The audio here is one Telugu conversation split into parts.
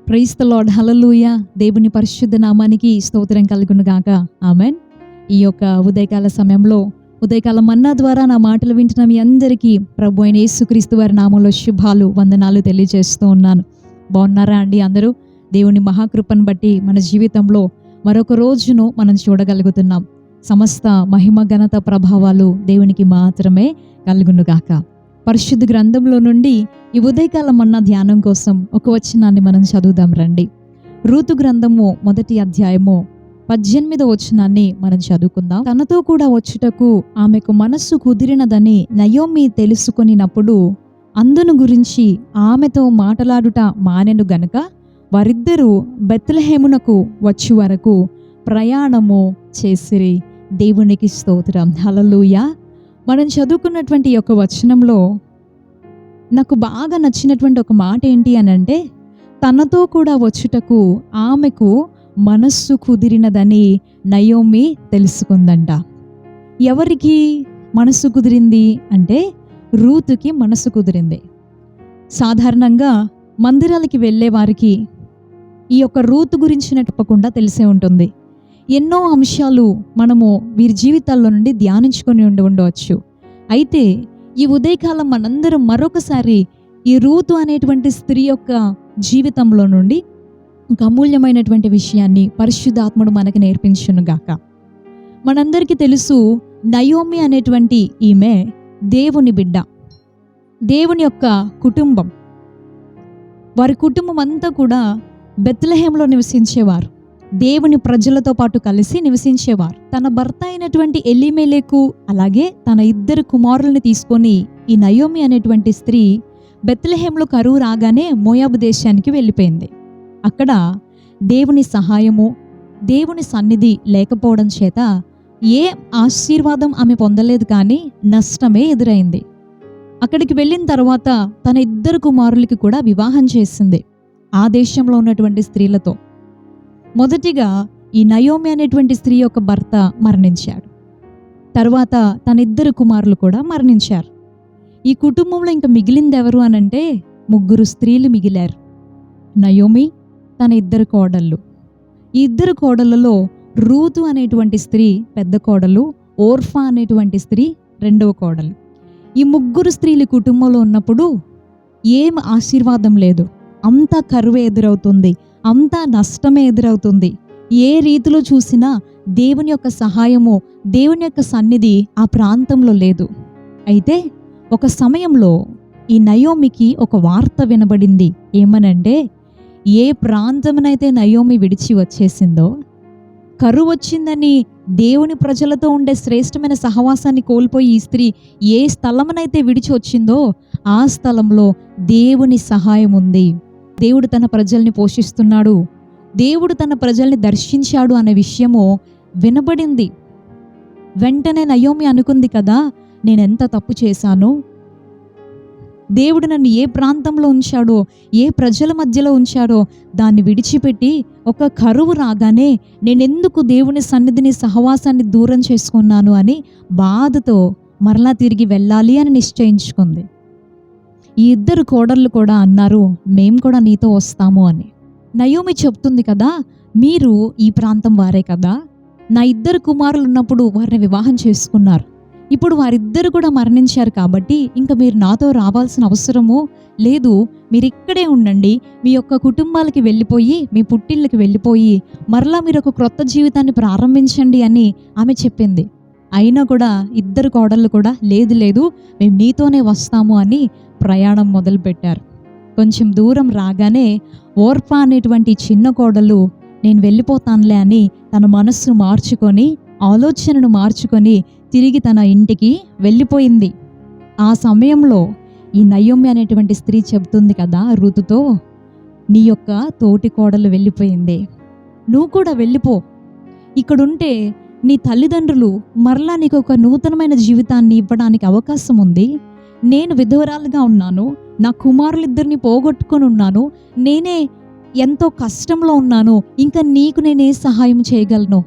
Praise the lord. హల్లెలూయా. దేవుని పరిశుద్ధ నామానికి స్తోత్రం కలుగును గాక. ఆమేన్. ఈ యొక్క ఉదయకాల సమయంలో ఉదయకాల మన్నా ద్వారా నా మాటలు వింటున్న మీ అందరికీ ప్రభు అయిన యేసుక్రీస్తు వారి నామంలో శుభాలు, వందనాలు తెలియజేస్తూ ఉన్నాను. బాగున్నారా అండి అందరూ? దేవుని మహాకృపను బట్టి మన జీవితంలో మరొక రోజును మనం చూడగలుగుతున్నాం. సమస్త మహిమ ఘనత ప్రభావాలు దేవునికి మాత్రమే కలుగును గాక. పరిశుద్ధ గ్రంథంలో నుండి ఈ ఉదయకాలం మన్నా ధ్యానం కోసం ఒక వచనాన్ని మనం చదువుదాం రండి. రూతు గ్రంథము 1వ అధ్యాయము 18వ వచనాన్ని మనం చదువుకుందాం. తనతో కూడా వచ్చుటకు ఆమెకు మనస్సు కుదిరినదని నయోమి తెలుసుకొనినప్పుడు అందును గురించి ఆమెతో మాటలాడుట మానెను గనుక వారిద్దరూ బెత్లెహేమునకు వచ్చి వరకు ప్రయాణము చేసిరి. దేవునికి స్తోత్రం. హల్లెలూయా. మనం చదువుకున్నటువంటి యొక్క వచనంలో నాకు బాగా నచ్చినటువంటి ఒక మాట ఏంటి అని అంటే, తనతో కూడా వచ్చుటకు ఆమెకు మనస్సు కుదిరినదని నయోమి తెలుసుకుందంట. ఎవరికి మనస్సు కుదిరింది అంటే, రూతుకి మనస్సు కుదిరింది. సాధారణంగా మందిరాలకి వెళ్ళే వారికి ఈ యొక్క రూతు గురించిన తప్పకుండా తెలిసే ఉంటుంది. ఎన్నో అంశాలు మనము వీరి జీవితాల్లో నుండి ధ్యానించుకొని ఉండవచ్చు. అయితే ఈ ఉదయకాలం మనందరం మరొకసారి ఈ రూతు అనేటువంటి స్త్రీ యొక్క జీవితంలో నుండి ఒక అమూల్యమైనటువంటి విషయాన్ని పరిశుద్ధాత్ముడు మనకు నేర్పించునుగాక. మనందరికీ తెలుసు, నయోమి అనేటువంటి ఈమె దేవుని బిడ్డ, దేవుని యొక్క కుటుంబం. వారి కుటుంబం అంతా కూడా బెత్లెహేంలో నివసించేవారు. దేవుని ప్రజలతో పాటు కలిసి నివసించేవారు. తన భర్త అయినటువంటి ఎలీమెలెకు అలాగే తన 2 కుమారుల్ని తీసుకొని ఈ నయోమి అనేటువంటి స్త్రీ బెత్లెహేంలో కరువు రాగానే మోయాబు దేశానికి వెళ్ళిపోయింది. అక్కడ దేవుని సహాయము, దేవుని సన్నిధి లేకపోవడం చేత ఏ ఆశీర్వాదం ఆమె పొందలేదు, కానీ నష్టమే ఎదురైంది. అక్కడికి వెళ్ళిన తర్వాత తన 2 కుమారులకి కూడా వివాహం చేసింది ఆ దేశంలో ఉన్నటువంటి స్త్రీలతో. మొదటిగా ఈ నయోమి అనేటువంటి స్త్రీ యొక్క భర్త మరణించాడు. తర్వాత తన 2 కుమారులు కూడా మరణించారు. ఈ కుటుంబంలో ఇంకా మిగిలింది ఎవరు అనంటే 3 స్త్రీలు మిగిలారు. నయోమి, తన 2 కోడళ్ళు. ఈ 2 కోడళ్ళలో రూతు అనేటువంటి స్త్రీ పెద్ద కోడలు, ఓర్ఫా అనేటువంటి స్త్రీ 2వ కోడలు. ఈ 3 స్త్రీలు కుటుంబంలో ఉన్నప్పుడు ఏం ఆశీర్వాదం లేదు. అంతా కరువే ఎదురవుతుంది, అంతా నష్టమే ఎదురవుతుంది. ఏ రీతిలో చూసినా దేవుని యొక్క సహాయము, దేవుని యొక్క సన్నిధి ఆ ప్రాంతంలో లేదు. అయితే ఒక సమయంలో ఈ నయోమికి ఒక వార్త వినబడింది. ఏమనంటే, ఏ ప్రాంతమునైతే నయోమి విడిచి వచ్చేసిందో, కరువు వచ్చిందని దేవుని ప్రజలతో ఉండే శ్రేష్టమైన సహవాసాన్ని కోల్పోయి ఈ స్త్రీ ఏ స్థలమునైతే విడిచి వచ్చిందో ఆ స్థలంలో దేవుని సహాయం ఉంది. దేవుడు తన ప్రజల్ని పోషిస్తున్నాడు, దేవుడు తన ప్రజల్ని దర్శించాడు అనే విషయము వినబడింది. వెంటనే నయోమి అనుకుంది కదా, నేనెంత తప్పు చేశాను, దేవుడు నన్ను ఏ ప్రాంతంలో ఉంచాడో, ఏ ప్రజల మధ్యలో ఉంచాడో దాన్ని విడిచిపెట్టి ఒక కరువు రాగానే నేనెందుకు దేవుని సన్నిధిని, సహవాసాన్ని దూరం చేసుకున్నాను అని బాధతో మరలా తిరిగి వెళ్ళాలి అని నిశ్చయించుకుంది. ఈ 2 కోడళ్ళు కూడా అన్నారు, మేం కూడా నీతో వస్తాము అని. నయోమి చెప్తుంది కదా, మీరు ఈ ప్రాంతం వారే కదా, నా 2 కుమారులు ఉన్నప్పుడు వారిని వివాహం చేసుకున్నారు, ఇప్పుడు వారిద్దరు కూడా మరణించారు కాబట్టి ఇంకా మీరు నాతో రావాల్సిన అవసరము లేదు, మీరు ఇక్కడే ఉండండి, మీ యొక్క కుటుంబాలకి వెళ్ళిపోయి, మీ పుట్టిళ్ళకి వెళ్ళిపోయి మరలా మీరు ఒక క్రొత్త జీవితాన్ని ప్రారంభించండి అని ఆమె చెప్పింది. అయినా కూడా 2 కోడళ్ళు కూడా లేదు లేదు, మేము నీతోనే వస్తాము అని ప్రయాణం మొదలుపెట్టారు. కొంచెం దూరం రాగానే ఓర్ఫా అనేటువంటి చిన్న కోడలు నేను వెళ్ళిపోతానులే అని తన మనస్సును మార్చుకొని, ఆలోచనను మార్చుకొని తిరిగి తన ఇంటికి వెళ్ళిపోయింది. ఆ సమయంలో ఈ నయోమి అనేటువంటి స్త్రీ చెబుతుంది కదా రూతుతో, నీ యొక్క తోటి కోడలు వెళ్ళిపోయింది, నువ్వు కూడా వెళ్ళిపో. ఇక్కడుంటే నీ తల్లిదండ్రులు మరలా నీకు ఒక నూతనమైన జీవితాన్ని ఇవ్వడానికి అవకాశం ఉంది. నేను విధవరాలుగా ఉన్నాను, నా కుమారులిద్దరిని పోగొట్టుకొని ఉన్నాను, నేనే ఎంతో కష్టంలో ఉన్నాను, ఇంకా నీకు నేనే సహాయం చేయగలను,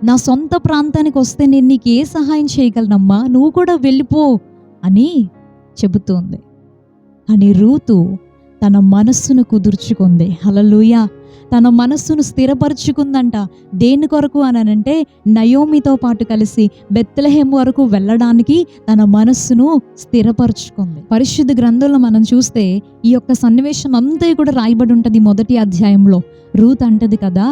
నా సొంత ప్రాంతానికి వస్తే నేను నీకు ఏ సహాయం చేయగలనమ్మా, నువ్వు కూడా వెళ్ళిపో అని చెబుతోంది. అని రూతు తన మనస్సును కుదుర్చుకుంది. హల్లెలూయా. తన మనస్సును స్థిరపరుచుకుందంట. దేని కొరకు అనంటే నయోమితో పాటు కలిసి బెత్లెహేము వరకు వెళ్ళడానికి తన మనస్సును స్థిరపరుచుకుంది. పరిశుద్ధ గ్రంథంలో మనం చూస్తే ఈ యొక్క సన్నివేశం అంతా కూడా రాయబడి ఉంటుంది. మొదటి అధ్యాయంలో రూత్ అంటది కదా,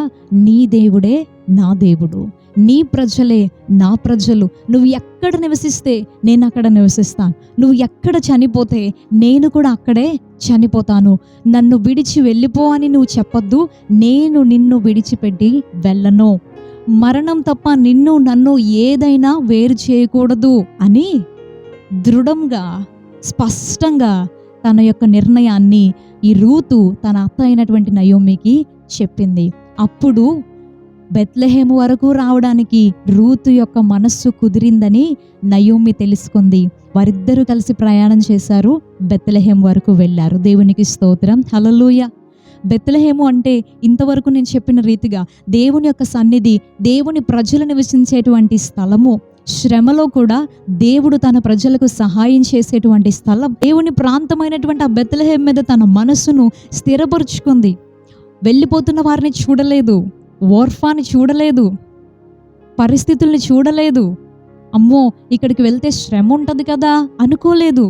నీ దేవుడే నా దేవుడు, నీ ప్రజలే నా ప్రజలు. నువ్వు ఎక్కడ నివసిస్తే నేను అక్కడ నివసిస్తాను, నువ్వు ఎక్కడ చనిపోతే నేను కూడా అక్కడే చనిపోతాను. నన్ను విడిచి వెళ్ళిపో అని నువ్వు చెప్పొద్దు, నేను నిన్ను విడిచిపెట్టి వెళ్ళను. మరణం తప్ప నిన్ను నన్ను ఏదైనా వేరు చేయకూడదు అని దృఢంగా స్పష్టంగా తన యొక్క నిర్ణయాన్ని ఈ రూతు తన అత్త అయినటువంటి నయోమికి చెప్పింది. అప్పుడు బెత్లెహేము వరకు రావడానికి రూతు యొక్క మనస్సు కుదిరిందని నయోమి తెలుసుకుంది. వారిద్దరూ కలిసి ప్రయాణం చేశారు, బెత్లెహేము వరకు వెళ్ళారు. దేవునికి స్తోత్రం, హల్లెలూయా. బెత్లెహేము అంటే ఇంతవరకు నేను చెప్పిన రీతిగా దేవుని యొక్క సన్నిధి, దేవుని ప్రజలు నివసించేటువంటి స్థలము. శ్రమలో కూడా దేవుడు తన ప్రజలకు సహాయం చేసేటువంటి స్థలం. దేవుని ప్రాంతమైనటువంటి ఆ బెత్లెహేము మీద తన మనస్సును స్థిరపరుచుకుంది. వెళ్ళిపోతున్న వారిని చూడలేదు, ఓర్ఫాని చూడలేదు, పరిస్థితుల్ని చూడలేదు. అమ్మో ఇక్కడికి వెళ్తే శ్రమ ఉంటుంది కదా అనుకోలేదు,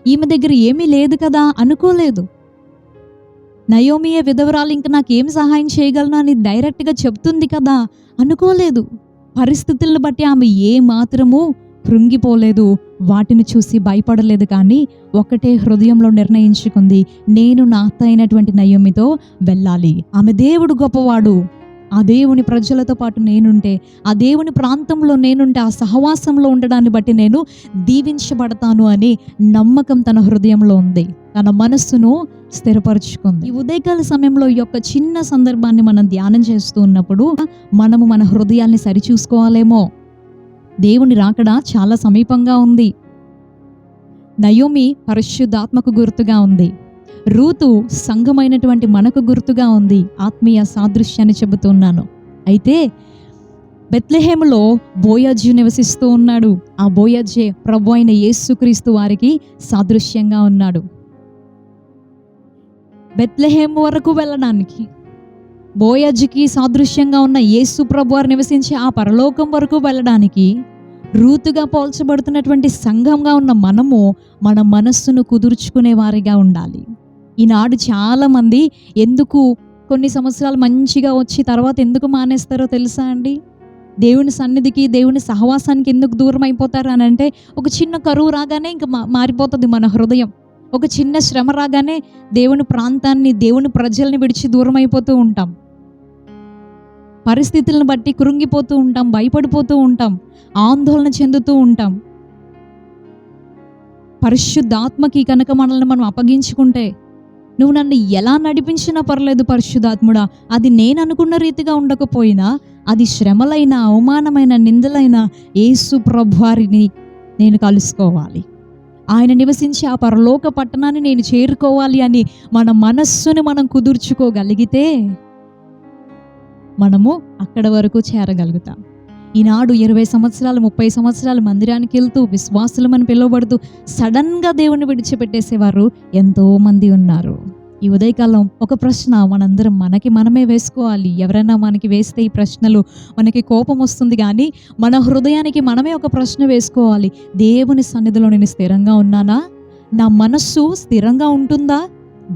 ఈమె దగ్గర ఏమీ లేదు కదా అనుకోలేదు. నయోమియే విధవరాలు, ఇంక నాకేం సహాయం చేయగలను అని డైరెక్ట్గా చెప్తుంది కదా అనుకోలేదు. పరిస్థితులను బట్టి ఆమె ఏ మాత్రము కృంగిపోలేదు, వాటిని చూసి భయపడలేదు. కానీ ఒకటే హృదయంలో నిర్ణయించుకుంది, నేను నా అత్త అయినటువంటి నయోమితో వెళ్ళాలి. ఆమె దేవుడు గొప్పవాడు, ఆ దేవుని ప్రజలతో పాటు నేనుంటే, ఆ దేవుని ప్రాంతంలో నేనుంటే, ఆ సహవాసంలో ఉండడాన్ని బట్టి నేను దీవించబడతాను అని నమ్మకం తన హృదయంలో ఉంది. తన మనస్సును స్థిరపరుచుకుంది. ఈ ఉదయకాల సమయంలో ఈ యొక్క చిన్న సందర్భాన్ని మనం ధ్యానం చేస్తూ ఉన్నప్పుడు మనము మన హృదయాల్ని సరిచూసుకోవాలేమో. దేవుని రాకడ చాలా సమీపంగా ఉంది. నయోమి పరిశుద్ధాత్మకు గుర్తుగా ఉంది, రూతు సంఘమైనటువంటి మనకు గుర్తుగా ఉంది. ఆత్మీయ సాదృశ్యాన్ని చెబుతున్నాను. అయితే బెత్లెహేములో బోయజు నివసిస్తూ ఉన్నాడు. ఆ బోయజే ప్రభు అయిన యేసుక్రీస్తు వారికి సాదృశ్యంగా ఉన్నాడు. బెత్లెహేము వరకు వెళ్ళడానికి బోయజుకి సాదృశ్యంగా ఉన్న యేసు ప్రభు వారు నివసించే ఆ పరలోకం వరకు వెళ్ళడానికి రూతుగా పోల్చబడుతున్నటువంటి సంఘంగా ఉన్న మనము మన మనస్సును కుదుర్చుకునే వారిగా ఉండాలి. ఈనాడు చాలామంది ఎందుకు కొన్ని సంవత్సరాలు మంచిగా వచ్చి తర్వాత ఎందుకు మానేస్తారో తెలుసా అండి? దేవుని సన్నిధికి, దేవుని సహవాసానికి ఎందుకు దూరం అయిపోతారు అని అంటే, ఒక చిన్న కరువు రాగానే ఇంకా మారిపోతుంది మన హృదయం. ఒక చిన్న శ్రమ రాగానే దేవుని ప్రాంతాన్ని, దేవుని ప్రజల్ని విడిచి దూరం అయిపోతూ ఉంటాం. పరిస్థితులను బట్టి కృంగిపోతూ ఉంటాం, భయపడిపోతూ ఉంటాం, ఆందోళన చెందుతూ ఉంటాం. పరిశుద్ధాత్మకి కనుక మనల్ని మనం అప్పగించుకుంటే, నువ్వు నన్ను ఎలా నడిపించినా పర్లేదు పరిశుద్ధాత్ముడా, అది నేను అనుకున్న రీతిగా ఉండకపోయినా, అది శ్రమలైన, అవమానమైన, నిందలైన యేసు ప్రభువారిని నేను కలుసుకోవాలి, ఆయన నివసించి ఆ పరలోక పట్టణాన్ని నేను చేరుకోవాలి అని మన మనస్సుని మనం కుదుర్చుకోగలిగితే మనము అక్కడ వరకు చేరగలుగుతాం. ఈనాడు 20 సంవత్సరాలు 30 సంవత్సరాలు మందిరానికి వెళ్తూ విశ్వాసులమని పిలువబడుతూ సడన్గా దేవుని విడిచిపెట్టేసేవారు ఎంతోమంది ఉన్నారు. ఈ ఉదయకాలం ఒక ప్రశ్న మనందరం మనకి మనమే వేసుకోవాలి. ఎవరైనా మనకి వేస్తే ఈ ప్రశ్నలు మనకి కోపం వస్తుంది, కానీ మన హృదయానికి మనమే ఒక ప్రశ్న వేసుకోవాలి. దేవుని సన్నిధిలో నేను స్థిరంగా ఉన్నానా? నా మనస్సు స్థిరంగా ఉంటుందా?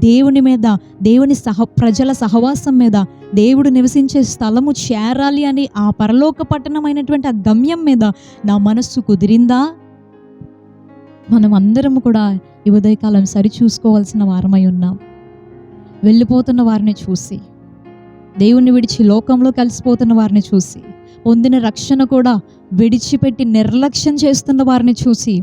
దేవుని మీద, దేవుని ప్రజల సహవాసం మీద, దేవుడు నివసించే స్థలము చేరాలి అని ఆ పరలోక పట్టణమైనటువంటి ఆ గమ్యం మీద నా మనస్సు కుదిరిందా? మనం అందరం కూడా ఈ ఉదయకాలం సరిచూసుకోవాల్సిన వారమై ఉన్నాం. వెళ్ళిపోతున్న వారిని చూసి, దేవుణ్ణి విడిచి లోకంలో కలిసిపోతున్న వారిని చూసి, పొందిన రక్షణ కూడా విడిచిపెట్టి నిర్లక్ష్యం చేస్తున్న వారిని చూసి,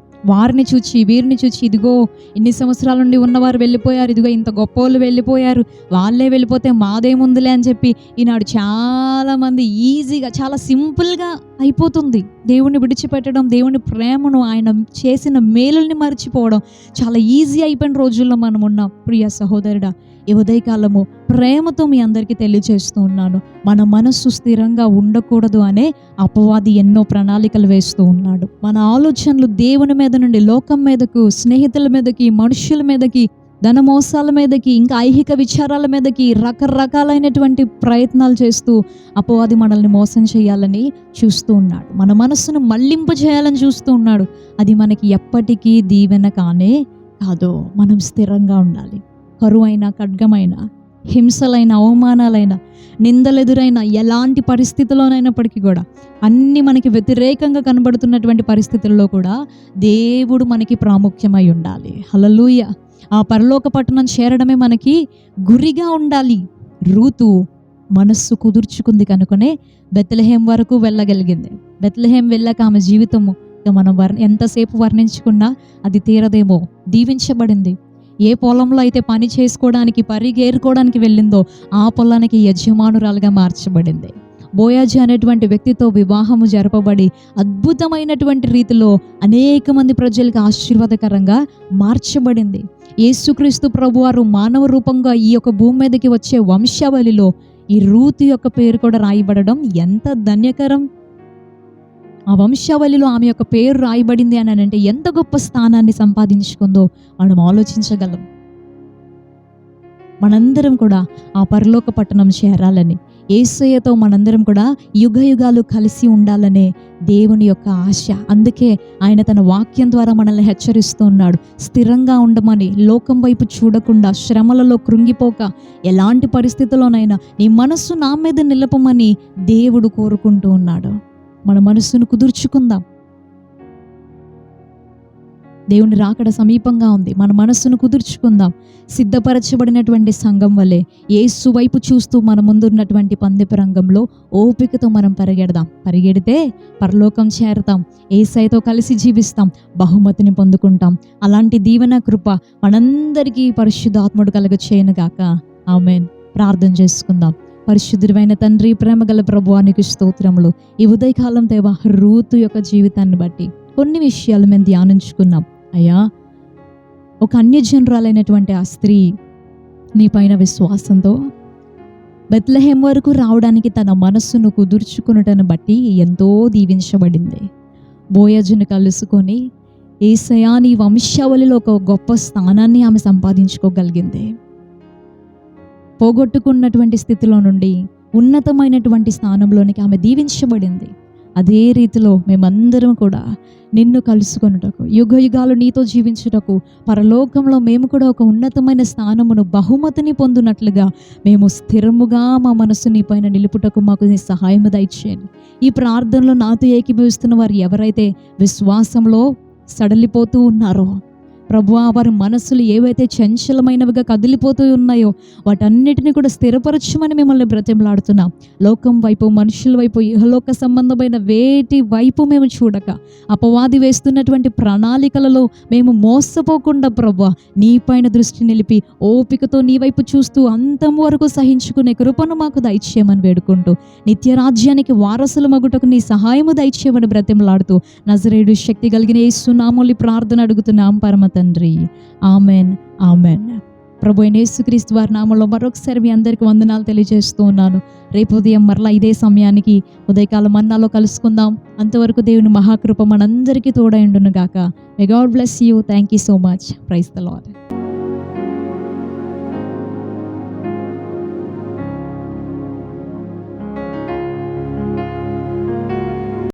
వీరిని చూచి ఇదిగో ఇన్ని సంవత్సరాల నుండి ఉన్నవారు వెళ్ళిపోయారు, ఇదిగో ఇంత గొప్పోళ్ళు వెళ్ళిపోయారు, వాళ్ళే వెళ్ళిపోతే మాదేముందులే అని చెప్పి ఈనాడు చాలామంది ఈజీగా, చాలా సింపుల్గా అయిపోతుంది. దేవుణ్ణి విడిచిపెట్టడం, దేవుని ప్రేమను, ఆయన చేసిన మేలుల్ని మర్చిపోవడం చాలా ఈజీ అయిపోయిన రోజుల్లో మనం ఉన్నాం. ప్రియ సహోదరుడా, ఈ ఉదయకాలము ప్రేమతో మీ అందరికీ తెలియజేస్తూ ఉన్నాను, మన మనస్సు స్థిరంగా ఉండకూడదు అనే అపవాది ఎన్నో ప్రణాళికలు వేస్తూ ఉన్నాడు. మన ఆలోచనలు దేవుని మీద నుండి లోకం మీదకు, స్నేహితుల మీదకి, మనుషుల మీదకి ధన మోసాల మీదకి, ఇంకా ఐహిక విచారాల మీదకి రకరకాలైనటువంటి ప్రయత్నాలు చేస్తూ అపవాది మనల్ని మోసం చేయాలని చూస్తూ ఉన్నాడు. మన మనస్సును మళ్లింపు చేయాలని చూస్తూ ఉన్నాడు. అది మనకి ఎప్పటికీ దీవెన కానే కాదు. మనం స్థిరంగా ఉండాలి. కరువైన, ఖడ్గమైన, హింసలైన, అవమానాలైన, నిందలెదురైన ఎలాంటి పరిస్థితుల్లోనైనప్పటికీ కూడా, అన్నీ మనకి వ్యతిరేకంగా కనబడుతున్నటువంటి పరిస్థితుల్లో కూడా దేవుడు మనకి ప్రాముఖ్యమై ఉండాలి. హల్లెలూయా. ఆ పరలోక పట్టణం చేరడమే మనకి గురిగా ఉండాలి. రూతు మనస్సు కుదుర్చుకుంది కనుకనే బెత్లెహేం వరకు వెళ్ళగలిగింది. బెత్లెహేం వెళ్ళాక ఆమె జీవితము మనం ఎంతసేపు వర్ణించుకున్నా అది తీరదేమో. దీవించబడింది. ఏ పొలంలో అయితే పని చేసుకోవడానికి, పరిగేరుకోవడానికి వెళ్ళిందో ఆ పొలానికి యజమానురాలుగా మార్చబడింది. బోయాజు అనేటువంటి వ్యక్తితో వివాహము జరపబడి అద్భుతమైనటువంటి రీతిలో అనేక మంది ప్రజలకు ఆశీర్వాదకరంగా మార్చబడింది. యేసుక్రీస్తు ప్రభువారు మానవ రూపంగా ఈ యొక్క భూమి మీదకి వచ్చే వంశావళిలో ఈ రూతు యొక్క పేరు కూడా రాయబడడం ఎంత ధన్యకరం. ఆ వంశావళిలో ఆమె యొక్క పేరు రాయబడింది అని అంటే ఎంత గొప్ప స్థానాన్ని సంపాదించుకుందో మనం ఆలోచించగలం. మనందరం కూడా ఆ పరలోక పట్టణం చేరాలని, యేసయ్యతో మనందరం కూడా యుగ యుగాలు కలిసి ఉండాలనే దేవుని యొక్క ఆశ. అందుకే ఆయన తన వాక్యం ద్వారా మనల్ని హెచ్చరిస్తూ ఉన్నాడు. స్థిరంగా ఉండమని, లోకం వైపు చూడకుండా, శ్రమలలో కృంగిపోక, ఎలాంటి పరిస్థితుల్లోనైనా నీ మనస్సు నా మీద నిలపమని దేవుడు కోరుకుంటూ ఉన్నాడు. మన మనస్సును కుదుర్చుకుందాం. దేవుని రాకడ సమీపంగా ఉంది. మన మనస్సును కుదుర్చుకుందాం. సిద్ధపరచబడినటువంటి సంఘం వలె యేసు వైపు చూస్తూ మన ముందున్నటువంటి పందెపు రంగంలో ఓపికతో మనం పరిగెడితే పరలోకం చేరతాం. యేసయ్యతో కలిసి జీవిస్తాం, బహుమతిని పొందుకుంటాం. అలాంటి దీవెన కృప మనందరికీ పరిశుద్ధాత్ముడు కలుగ చేయనుగాక. ఆమేన్. ప్రార్థన చేసుకుందాం. పరిశుద్ధుడైన తండ్రి, ప్రేమగల ప్రభువా, నీకు స్తోత్రములు. ఈ ఉదయకాలం దేవా, రూతు యొక్క జీవితాన్ని బట్టి కొన్ని విషయాలు మేము ధ్యానించుకున్నాం. అయ్యా, ఒక అన్యజనురాలైనటువంటి ఆ స్త్రీ నీ పైన విశ్వాసంతో బెత్లెహేం వరకు రావడానికి తన మనస్సును కుదుర్చుకున్నటను బట్టి ఎంతో దీవించబడింది. బోయజును కలుసుకొని యేసయ్యా నీ వంశావళిలో ఒక గొప్ప స్థానాన్ని ఆమె సంపాదించుకోగలిగింది. పోగొట్టుకున్నటువంటి స్థితిలో నుండి ఉన్నతమైనటువంటి స్థానంలోనికి ఆమె దీవించబడింది. అదే రీతిలో మేమందరం కూడా నిన్ను కలుసుకొనుటకు, యుగ యుగాలు నీతో జీవించుటకు, పరలోకంలో మేము కూడా ఒక ఉన్నతమైన స్థానమును, బహుమతిని పొందునట్లుగా మేము స్థిరముగా మా మనస్సు నీ పైన నిలుపుటకు మాకు నీ సహాయము దయచేయండి. ఈ ప్రార్థనలో నాతో ఏకీభవిస్తున్న వారు ఎవరైతే విశ్వాసంలో సడలిపోతూ ఉన్నారో ప్రభువా, వారి మనస్సులు ఏవైతే చంచలమైనవిగా కదిలిపోతూ ఉన్నాయో వాటన్నిటిని కూడా స్థిరపరచమని మిమ్మల్ని బ్రతిమలాడుతున్నాం. లోకం వైపు, మనుషుల వైపు, ఇహలోక సంబంధమైన వేటి వైపు మేము చూడక, అపవాది వేస్తున్నటువంటి ప్రణాళికలలో మేము మోసపోకుండా ప్రభువా నీ పైన దృష్టి నిలిపి ఓపికతో నీ వైపు చూస్తూ అంతం వరకు సహించుకునే కృపను మాకు దయచేయమని వేడుకుంటూ, నిత్య రాజ్యానికి వారసుల మగుటకు నీ సహాయము దయచేయమని బ్రతిమలాడుతూ, నజరేయుడు శక్తి కలిగిన యేసు నామములో ప్రార్థన అడుగుతున్నాం పరమ తండ్రి. Amen, amen. ప్రభు అయిన యేసుక్రీస్తు వారి నామములో మరొకసారి మీ అందరికీ వందనాలు తెలియజేస్తూ ఉన్నాను. రేపు ఉదయం మరలా ఇదే సమయానికి ఉదయకాలం మన్నాలో కలుసుకుందాం. అంతవరకు దేవుని మహాకృప మనందరికీ తోడై ఉండును గాక. May God bless you. Thank you so much. Praise the lord.